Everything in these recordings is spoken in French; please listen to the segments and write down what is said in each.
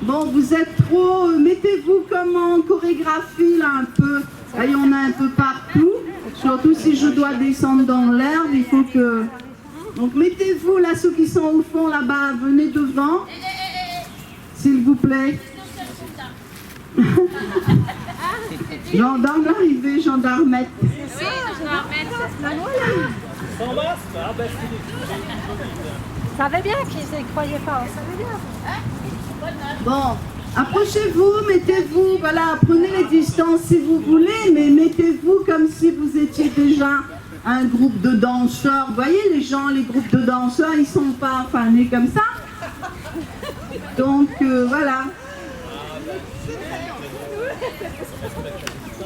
Bon, vous êtes trop... mettez-vous comme en chorégraphie, là, un peu. Là, il y en a un peu partout. Surtout si je dois descendre dans l'herbe, il faut que... Donc, mettez-vous, là, ceux qui sont au fond, là-bas, venez devant. S'il vous plaît. Gendarme arrivé, gendarmette. Oui, gendarmette. Sans masque? Ah ben Ça savait bien qu'ils ne croyaient pas, on savait bien. Bon, approchez-vous, mettez-vous, voilà, prenez les distances si vous voulez, mais mettez-vous comme si vous étiez déjà un groupe de danseurs. Vous voyez, les gens, les groupes de danseurs, ils sont pas fanés comme ça. Donc, voilà.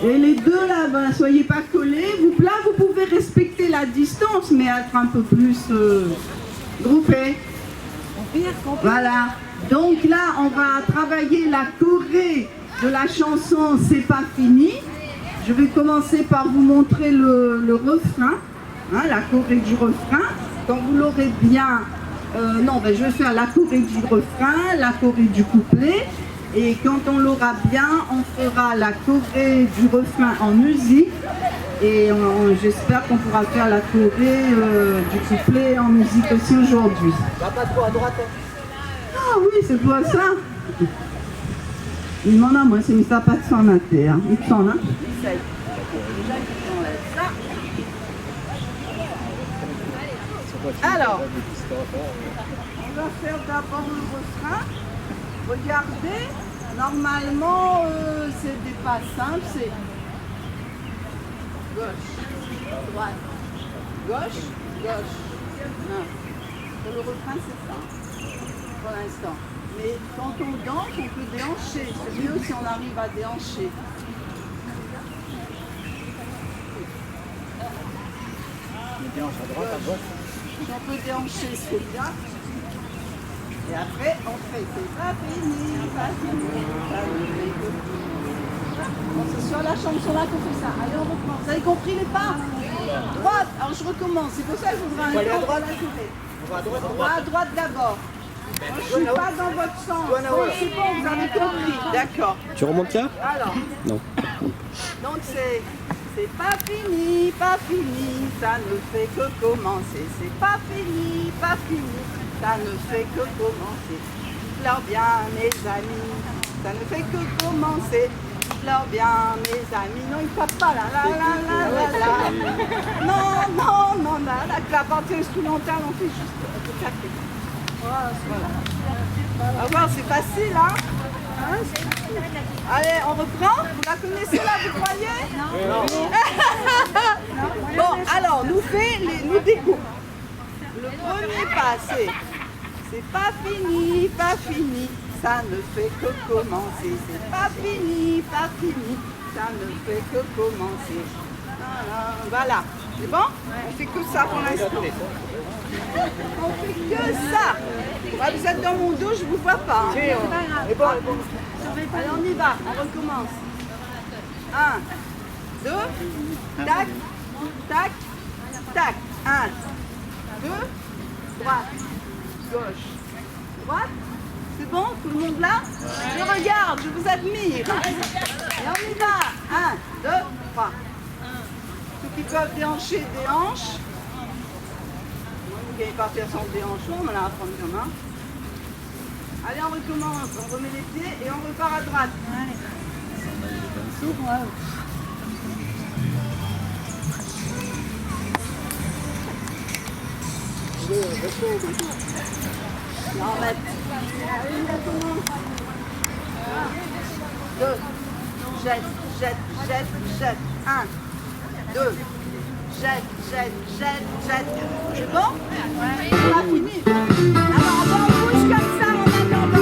Et les deux, là, ben, soyez pas collés. Là, vous pouvez respecter la distance, mais être un peu plus groupés. Voilà. Donc là, on va travailler la choré de la chanson « C'est pas fini ». Je vais commencer par vous montrer le refrain, hein, la choré du refrain. Quand vous l'aurez bien... non, ben, je vais faire la choré du refrain, la choré du couplet. Et quand on l'aura bien, on fera la choré du refrain en musique. Et j'espère qu'on pourra faire la choré du couplet en musique aussi aujourd'hui. pas trop à droite. Ah oui, c'est pour ça. Il m'en a moins, c'est ça pas de s'en à terre. Il s'en a. Alors, on va faire d'abord le refrain. Regardez, normalement, c'est des pas simples, c'est gauche, droite, gauche, gauche. Non. Pour le refrain, c'est ça, pour l'instant. Mais quand on danse, on peut déhancher. C'est mieux si on arrive à déhancher. On déhanche à droite, à gauche. Si on peut déhancher, c'est bien. Et après, on fait c'est pas fini, pas fini, ça ne fait que fini. Bon, c'est sur la chanson là qu'on fait ça. Allez, on reprend. Vous avez compris les pas? Droite. Alors je recommence. C'est pour ça que je voudrais un peu la journée. On va à droite d'abord. Moi, je ne suis pas dans votre sens. C'est bon, vous avez compris. D'accord. Tu remontes là? Alors. Non. Donc c'est pas fini, ça ne fait que commencer. C'est pas fini, ça ne fait que commencer. Dites-leur bien, mes amis, ça ne fait que commencer. Dites-leur bien, mes amis. Non, il ne tape pas là, là. Non, là, la partie instrumentale, on fait juste taper. Voilà. On va voir, c'est facile, hein? Allez, on reprend. Vous la connaissez là, vous croyez? Non. Bon, alors, nous découpe. Le premier pas, c'est pas fini, ça ne fait que commencer. C'est pas fini, ça ne fait que commencer. Voilà. C'est bon? On fait que ça pour l'instant. On fait que ça. Ouais, vous êtes dans mon dos, je vous vois pas. Hein. C'est bon. Allez, on y va, on recommence. 1, 2, tac, tac, tac. 1, 2, droite, gauche, droite. C'est bon, tout le monde là? Je regarde, je vous admire. Et on y va. 1, 2, 3. Ceux qui peuvent déhancher, déhanche. Vous ne gagnez pas à faire sans déhanchement, on en a à prendre une main. Allez, on recommence, on remet les pieds et on repart à droite. On met. Allez, on recommence. 2, jette. 1, 2, jette. C'est bon? Ouais. On a fini. Alors, on bouge comme ça, on attend.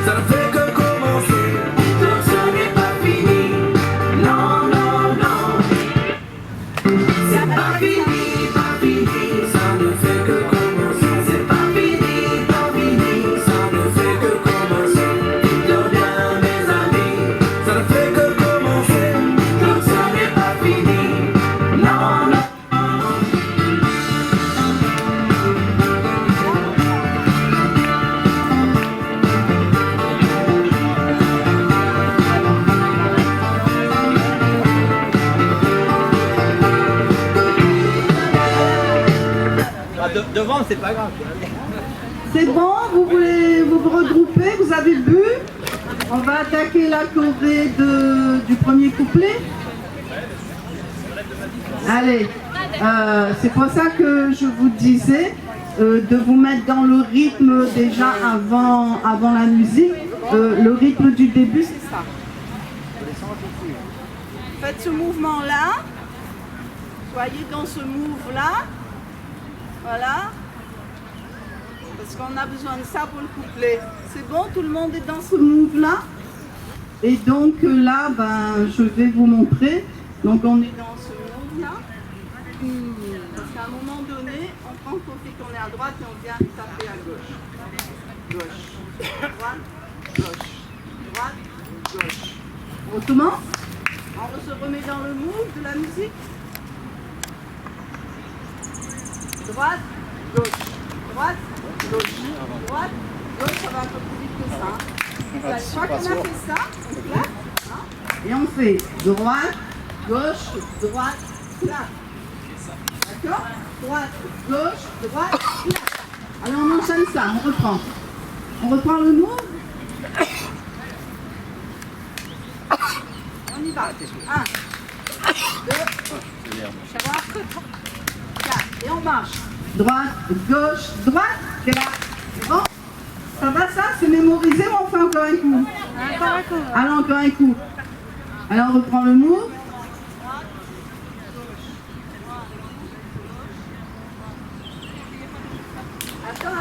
Ça ne fait que commencer. pas fini, ça ne fait que commencer. C'est pas fini, ça ne fait que commencer. Dites-le bien mes amis, ça ne fait que commencer. Donc ça n'est pas fini, non, non. Devant, c'est pas grave. C'est bon, vous voulez vous regrouper, vous avez bu. On va attaquer la choré du premier couplet. Allez, c'est pour ça que je vous disais de vous mettre dans le rythme déjà avant la musique. Le rythme du début, c'est ça. Faites ce mouvement-là. Soyez dans ce move-là. Voilà. Parce qu'on a besoin de ça pour le couplet. C'est bon, tout le monde est dans ce move-là. Et donc là, je vais vous montrer. Donc on est dans ce move-là. Parce qu'à un moment donné, on prend le côté qu'on est à droite et on vient taper à gauche. Gauche, droite, gauche, droite, gauche. Autrement, on se remet dans le move de la musique. Droite, gauche, droite, gauche, droite, gauche, ça va un peu plus vite que ça. Une fois qu'on a fait ça, on claque, et on fait droite, gauche, droite, claque. D'accord? Droite, gauche, droite, claque. Allez, on enchaîne ça, on reprend. On reprend le move. On y va. 1, 2, 3, 4. Et on marche. Droite, gauche, droite, claque. C'est bon? Ça va ça? C'est mémorisé ou on fait encore un coup? Encore un coup. Allez, encore un coup. Allez, on reprend le move. Attends,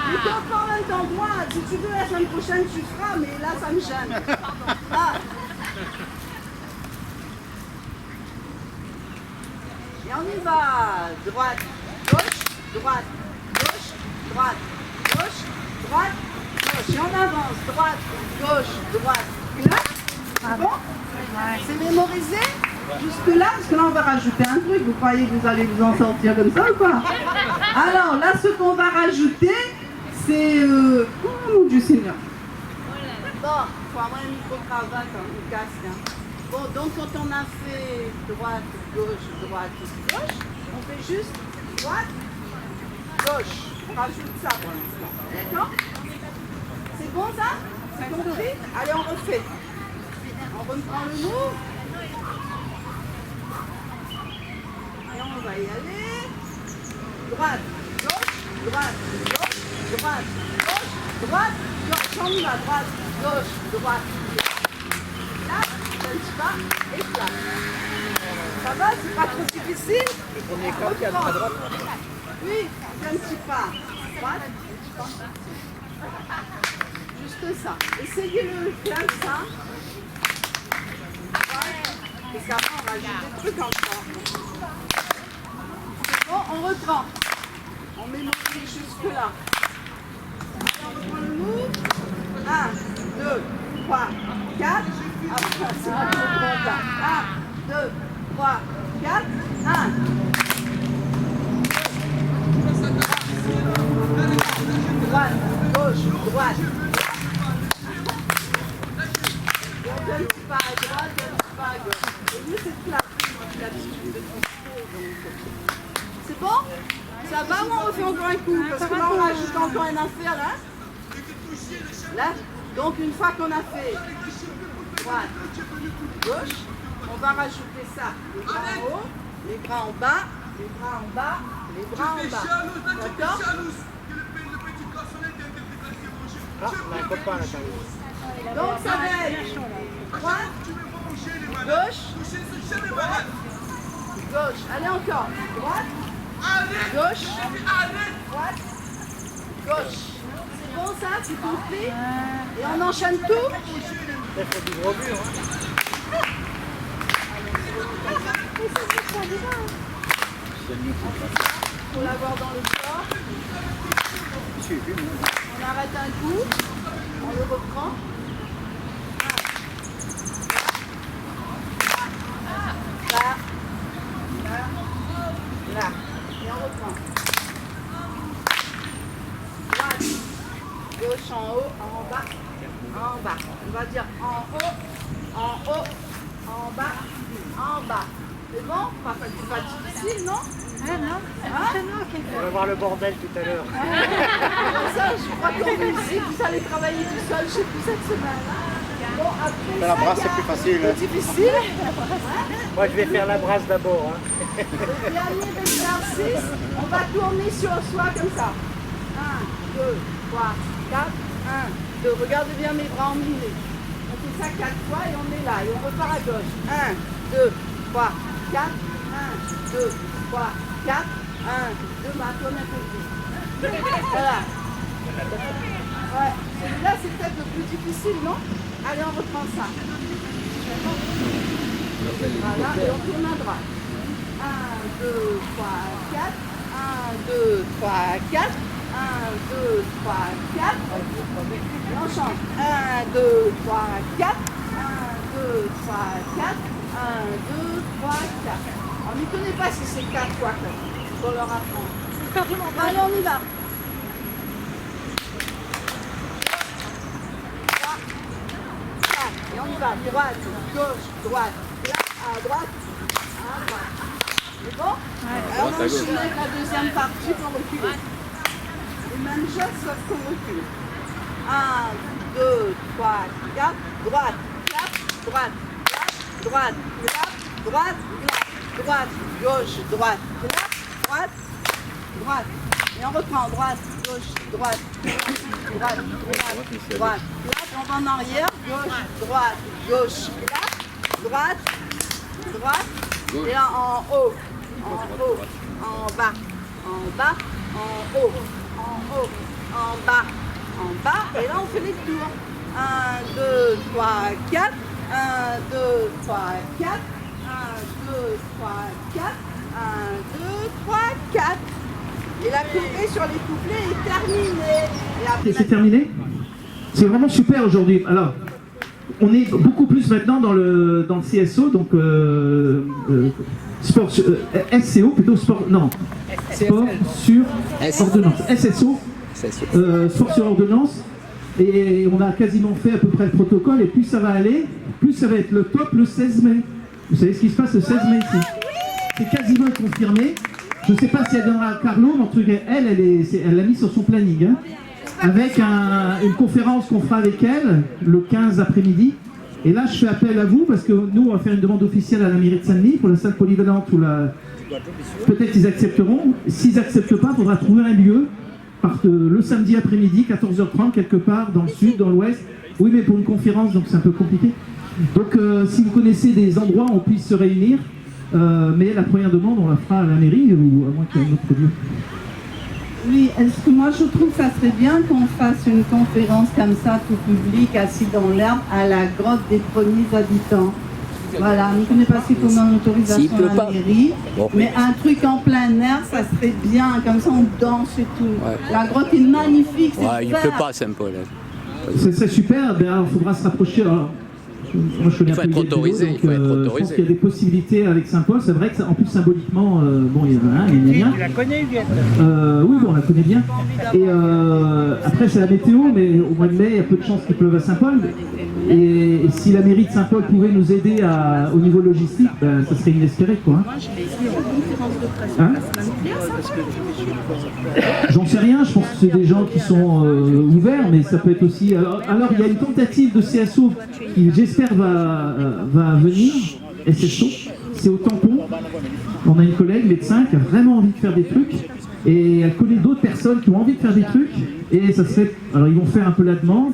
il t'en encore un temps droite. Si tu veux, la semaine prochaine, tu feras, mais là, ça me gêne. Ah. Et on y va. Droite, gauche, droite, gauche, droite, gauche, droite, gauche. Et on avance. Droite, gauche, droite, claque. C'est bon? C'est mémorisé? Jusque-là, parce que là, on va rajouter un truc. Vous croyez que vous allez vous en sortir comme ça ou quoi? Alors, là, ce qu'on va rajouter, c'est... Oh mon Dieu Seigneur. Bon, il faut avoir un micro-cravate, un casque. Hein. Bon, donc quand on a fait droite, gauche, on fait juste droite, gauche. On rajoute ça pour l'instant. D'accord? C'est bon ça? C'est compris? Allez, on refait. On reprend le move. Et on va y aller. Droite, gauche, droite, gauche, droite, gauche, droite, gauche. On y va. Droite, gauche, droite. Là, un petit pas et claque. Ça va? C'est pas trop difficile? Le premier corps qui est à droite. Oui, un petit pas. Droite, un petit pas. Juste ça. Essayez-le comme ça. Parce qu'après, on rajoute des trucs encore. C'est bon, on reprend. On mémorise jusque là. On reprend le move. 1, 2, 3, 4. Après, c'est bon, on reprend là. 1, 2, 3, 4. 1. Droite, gauche, droite. Un petit pas à droite, un petit pas à gauche. Et lui, c'est plat. L'habitude de transport, donc. C'est bon? Ça va ou on refait encore un coup? Parce que là, on rajoute encore une affaire, là. Là. Donc, une fois qu'on a fait droite, gauche, on va rajouter ça. Les bras en haut, les bras en bas, les bras en bas, les bras en bas. D'accord? Ah, on a un copain à l'intérieur. Donc ça va être droite, gauche, droite, gauche. Allez encore. Droite, gauche, droite, gauche. C'est bon ça? C'est compris? Et on enchaîne tout? Il faut du gros but, hein. Faut l'avoir dans le corps. On arrête un coup, on le reprend. Là. Et on reprend. Droite, gauche en haut, en bas, en bas. On va dire en haut, en bas, en bas. C'est bon? Pas difficile, non? Ah non, On va voir le bordel tout à l'heure. Ça, je crois qu'on réussit, vous allez travailler tout seul chez vous cette semaine. Bon, après La brasse, c'est plus facile. C'est difficile. Moi, je vais faire la brasse d'abord. Hein. Le dernier exercice, on va tourner sur soi comme ça. 1, 2, 3, 4, 1, 2. Regardez bien mes bras emmenés. On fait ça 4 fois et on est là. Et on repart à gauche. 1, 2, 3, 4, 1, 2, 3, 4, 1, 2, bah tourne un peu plus. Voilà. Ouais, celui-là c'est peut-être le plus difficile, non? Allez, on reprend ça. Voilà, et on tourne à droite. 1, 2, 3, 4. 1, 2, 3, 4. 1, 2, 3, 4. Et on change. 1, 2, 3, 4. 1, 2, 3, 4. 1, 2, 3, 4. On ne connaît pas si c'est 4 fois qu'on leur apprend. Allez, on y va. 3, 4. Et on y va. Droite, gauche, droite. Là, à droite, à droite. C'est bon? Alors, on enchaîne avec la deuxième partie pour reculer. Les mêmes gestes, sauf qu'on recule. 1, 2, 3, 4. Droite, clap, droite, clap, droite, clap, droite, clap. Droite, gauche, droite, clap, droite, droite. Et on reprend droite, gauche, droite, droite, droite, droite. Clap, on va en arrière, gauche, droite, gauche, clap, droite, droite. Et là en haut, en bas, en bas, en haut, en bas, en bas. Et là on fait les tours. 1, 2, 3, 4. 1, 2, 3, 4. 1, 2, 3, 4. 1, 2, 3, 4. Et la coupée sur les couplets est terminée. Et après, C'est terminé? C'est vraiment super aujourd'hui. Alors, on est beaucoup plus maintenant dans le CSO, donc sport SCO, plutôt sport, non, sport sur ordonnance, SSO, sport sur ordonnance. Et on a quasiment fait à peu près le protocole, et plus ça va aller, plus ça va être le top le 16 mai. Vous savez ce qui se passe le 16 mai ici? C'est quasiment confirmé. Je ne sais pas si elle viendra à Carlo, mais en tout cas, elle l'a mis sur son planning. Hein, avec une conférence qu'on fera avec elle le 15 après-midi. Et là, je fais appel à vous, parce que nous, on va faire une demande officielle à la mairie de Saint-Denis pour la salle polyvalente. Peut-être qu'ils accepteront. S'ils n'acceptent pas, il faudra trouver un lieu. Le samedi après-midi, 14h30, quelque part dans le sud, dans l'ouest. Oui, mais pour une conférence, donc c'est un peu compliqué. Donc, si vous connaissez des endroits où on puisse se réunir, mais la première demande, on la fera à la mairie, ou à moins qu'il y ait un autre lieu. Oui, est-ce que moi je trouve que ça serait bien qu'on fasse une conférence comme ça, tout public, assis dans l'herbe, à la grotte des premiers habitants. Voilà, on ne connaît pas s'il faut demander l'autorisation à la mairie, mais un truc en plein air, ça serait bien, comme ça on danse et tout. Ouais. La grotte est magnifique, c'est il ne pleut pas à Saint-Paul. C'est super, ben, alors, il faudra se rapprocher. Alors, moi, je connais il faut être autorisé. Je pense qu'il y a des possibilités avec Saint-Paul. C'est vrai que, en plus, symboliquement, bon, il y en a un, il y en a un. Tu la connais, Huguette? Oui, bon, on la connaît bien. Et après, c'est la météo, mais au mois de mai, il y a peu de chances qu'il pleuve à Saint-Paul. Et si la mairie de Saint-Paul pouvait nous aider au niveau logistique, ben, ça serait inespéré, quoi. Hein? J'en sais rien, je pense que c'est des gens qui sont ouverts, mais ça peut être aussi... Alors, il y a une tentative de CSO qui, j'espère, va venir, SSO, c'est au tampon. On a une collègue, médecin, qui a vraiment envie de faire des trucs, et elle connaît d'autres personnes qui ont envie de faire des trucs, et ça se fait... Alors, ils vont faire un peu la demande,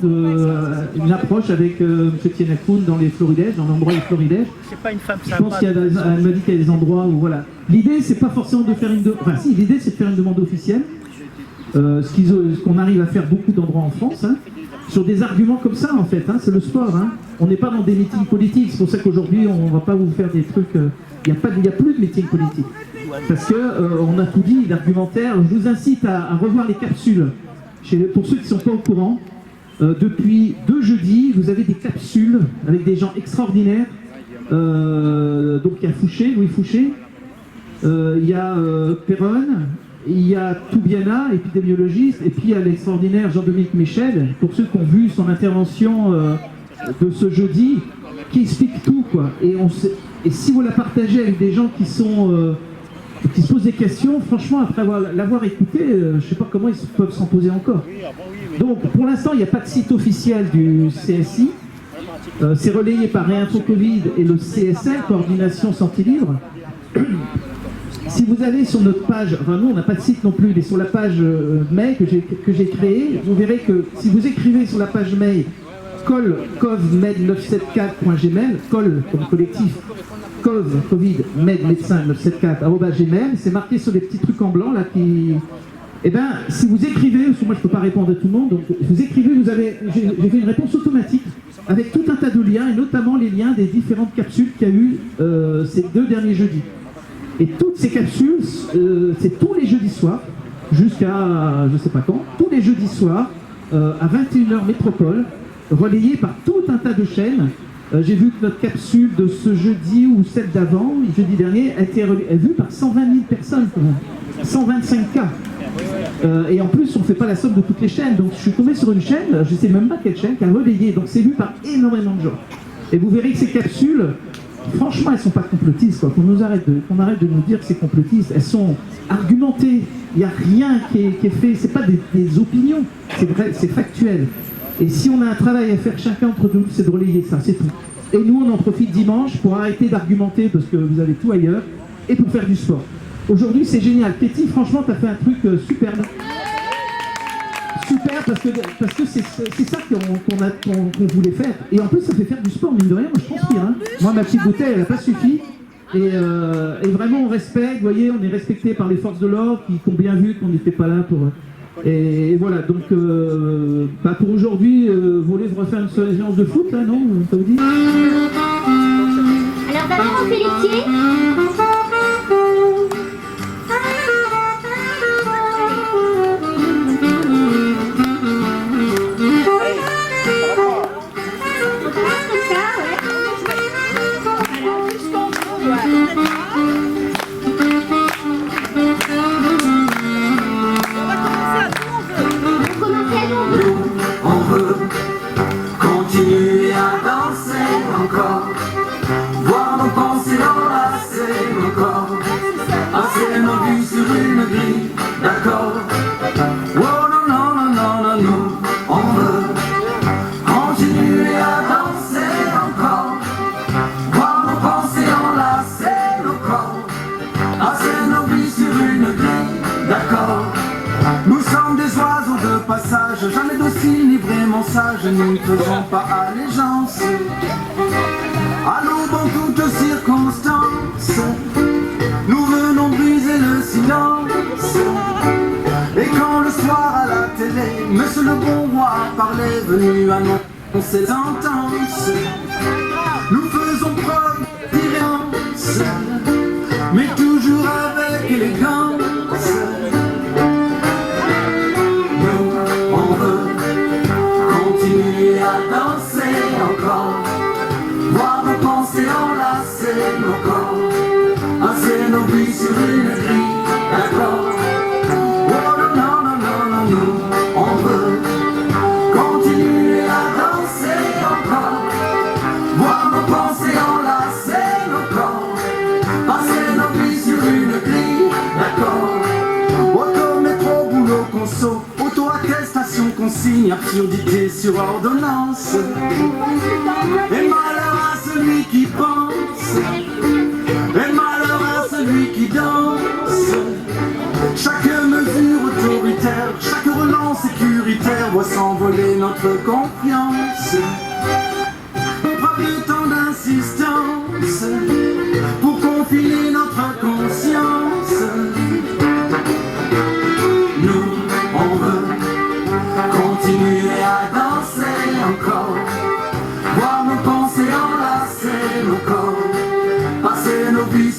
une approche avec M. Tienakoun dans les Floridèges, dans l'endroit des Floridèges. C'est pas une femme Je sympa. pense qu'elle m'a dit qu'il y a des endroits où, voilà. L'idée, c'est pas forcément de faire une demande... Enfin, si, l'idée, c'est de faire une demande officielle. Ce qu'on arrive à faire beaucoup d'endroits en France, hein, sur des arguments comme ça, en fait, hein, c'est le sport. Hein. On n'est pas dans des meetings politiques, c'est pour ça qu'aujourd'hui, on ne va pas vous faire des trucs Il n'y a plus de meeting politique. Parce qu'on a tout dit, l'argumentaire. Je vous incite à revoir les capsules. Pour ceux qui ne sont pas au courant, depuis 2 jeudis, vous avez des capsules avec des gens extraordinaires. Donc il y a Fouché, Louis Fouché, il y a Perron, il y a Toubiana, épidémiologiste, et puis il y a l'extraordinaire Jean-Dominique Michel, pour ceux qui ont vu son intervention de ce jeudi, qui explique tout, quoi. Et si vous la partagez avec des gens qui se posent des questions, franchement, après l'avoir écouté, je ne sais pas comment ils peuvent s'en poser encore. Donc, pour l'instant, il n'y a pas de site officiel du CSI. C'est relayé par Réinfo Covid et le CSL, Coordination Santé Libre. Si vous allez sur notre page, enfin nous on n'a pas de site non plus, mais sur la page mail que j'ai créée, vous verrez que si vous écrivez sur la page mail covmed974.gmail, col comme collectif, covid-med-médecin974@gmail, c'est marqué sur des petits trucs en blanc là qui... Eh bien, si vous écrivez, parce que moi je ne peux pas répondre à tout le monde, donc vous écrivez, j'ai fait une réponse automatique avec tout un tas de liens, et notamment les liens des différentes capsules qu'il y a eu ces 2 derniers jeudis. Et toutes ces capsules, c'est tous les jeudis soirs, jusqu'à je ne sais pas quand, tous les jeudis soirs, à 21h métropole, relayées par tout un tas de chaînes. J'ai vu que notre capsule de ce jeudi ou celle d'avant, jeudi dernier, a été vue par 120 000 personnes, quand même. 125 cas. Et en plus, on ne fait pas la somme de toutes les chaînes. Donc je suis tombé sur une chaîne, je ne sais même pas quelle chaîne, qui a relayé. Donc c'est vu par énormément de gens. Et vous verrez que ces capsules, franchement, elles ne sont pas complotistes, quoi. Qu'on arrête de nous dire que c'est complotiste. Elles sont argumentées. Il n'y a rien qui est fait. Ce n'est pas des opinions. C'est vrai, c'est factuel. Et si on a un travail à faire chacun entre nous, c'est de relayer ça, c'est tout. Et nous, on en profite dimanche pour arrêter d'argumenter parce que vous avez tout ailleurs et pour faire du sport. Aujourd'hui, c'est génial. Ketty, franchement, tu as fait un truc superbe. Super, parce que c'est ça qu'on voulait faire. Et en plus, ça fait faire du sport, mine de rien. Moi, je transpire. Hein. Moi, ma petite bouteille, elle n'a pas suffi. Et vraiment, on respecte. Vous voyez, on est respecté par les forces de l'ordre qui ont bien vu qu'on n'était pas là pour... Et voilà, donc pour aujourd'hui, vous voulez refaire une séance de foot, là, non? Ça vous dit? Alors, Valérie Pelletier. Jamais docile ni vraiment sage, nous ne faisons pas allégeance à l'aube en toutes circonstances. Nous venons briser le silence. Et quand le soir à la télé, Monsieur le bon roi parlait, venu annoncer les sentences, nous faisons preuve d'irrévérence, mais toujours avec élégance. Nos corps, assez nos vies sur une grille d'accord. Oh non, non, non, non, nous, on veut continuer à danser encore, voir nos pensées enlacer nos corps, passer nos vies sur une grille d'accord. Auto, métro, boulot, conso, auto-attestation, consigne, absurdité sur ordonnance. Et malheur à celui qui pense, et malheur à celui qui danse. Chaque mesure autoritaire, chaque relance sécuritaire voit s'envoler notre confiance. Pas de temps d'insistance pour confiner notre conscience. Nous, on veut continuer à danser encore, voir nos pensées enlacer nos corps, passer nos vies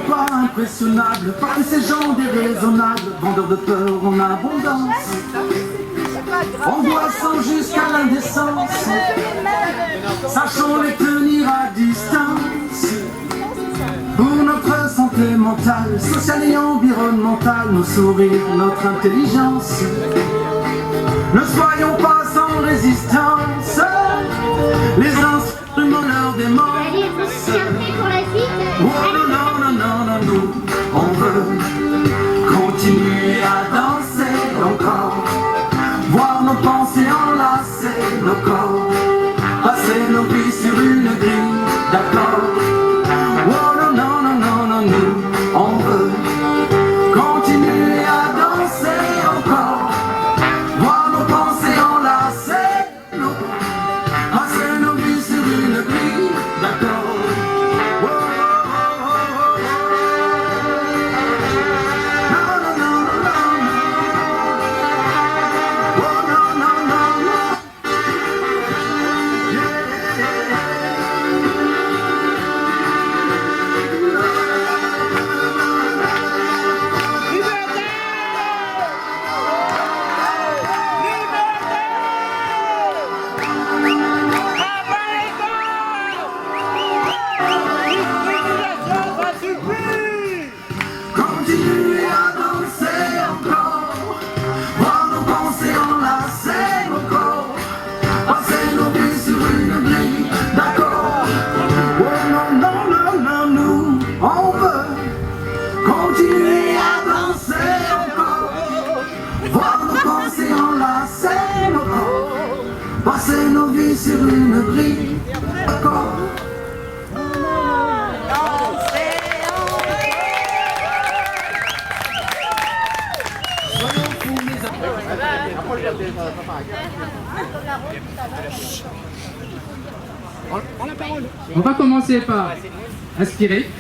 pas impressionnables par ces gens déraisonnables, vendeurs de peur en abondance, angoissant jusqu'à l'indécence, sachons les tenir à distance. Pour notre santé mentale, sociale et environnementale, nos sourires, notre intelligence, ne soyons pas sans résistance. Les instruments leur démence. Oh non, non, non, non, non, nous, on veut continuer à danser encore, voir nos pensées enlacer nos corps, passer nos vies sur une grille d'accord. Oh non, non, non, non, non, nous, on veut continuer à danser encore, voir nos pensées enlacer nos corps, passer nos vies sur une grille d'accord. Continuer à danser encore, voir nos pensées enlacer nos corps, passer nos vies sur une grille d'accord. Oh non, non, non, non, nous, on veut continuer à danser encore, voir nos pensées enlacer nos corps, passer nos vies sur une grille d'accord. On va commencer par aspirer.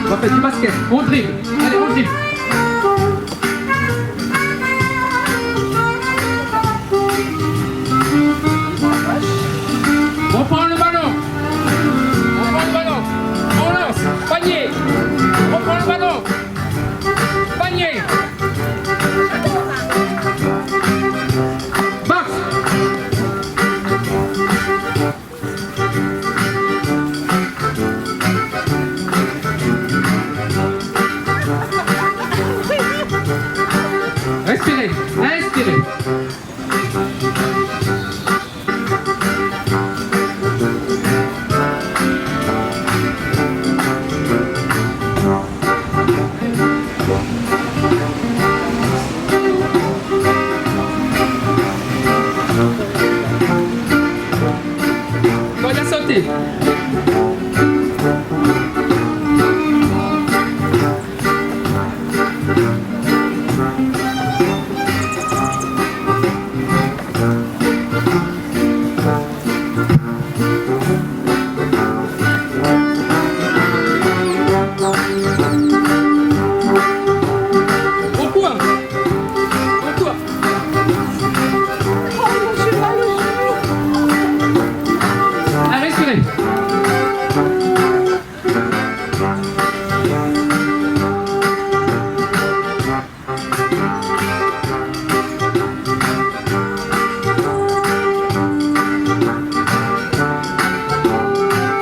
On va faire du basket. On dribble. Allez, on dribble. On prend le ballon. On prend le ballon. On lance. Panier. On prend le ballon. Panier. Box. Respirez. Inspirez. Voilà, sauter. On court. On court. Allez, respirez.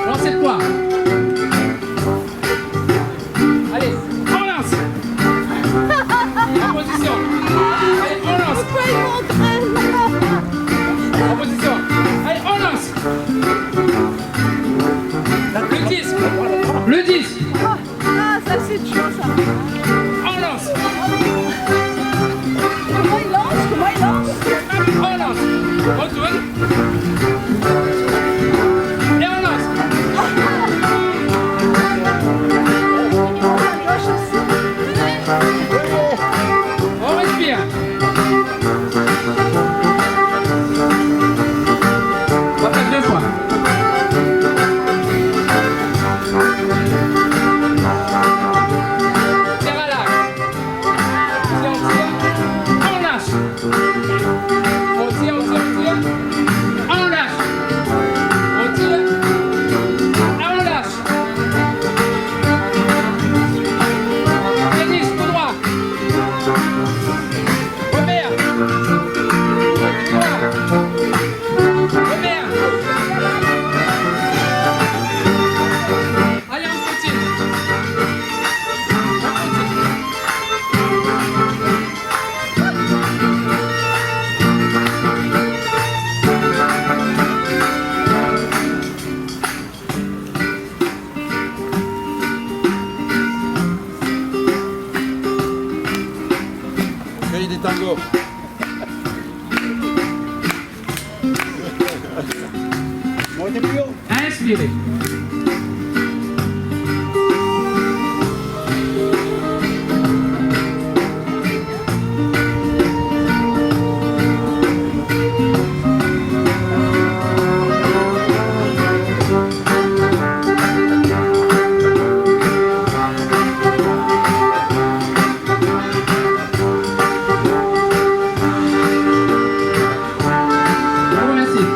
Lancez le poids. Allez, on lance. En position. Allez, on lance. En position. Allez, on lance. Le disque. Le disque. Ah, ça c'est chaud ça. On lance. Comment il lance? Comment il lance? On lance. Retourne. Et on lance. On respire. Montez plus haut. Inspirez. Je vous remercie.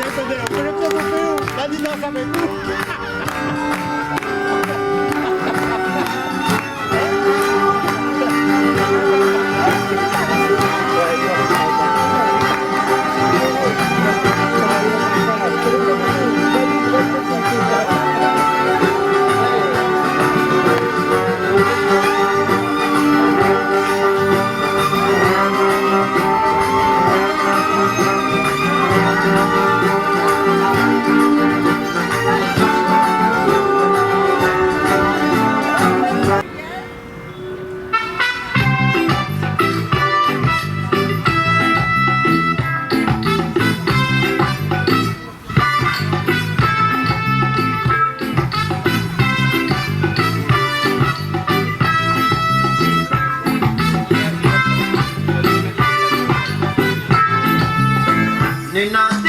Attendez, on peut le faire où? La distance avec nous. Nina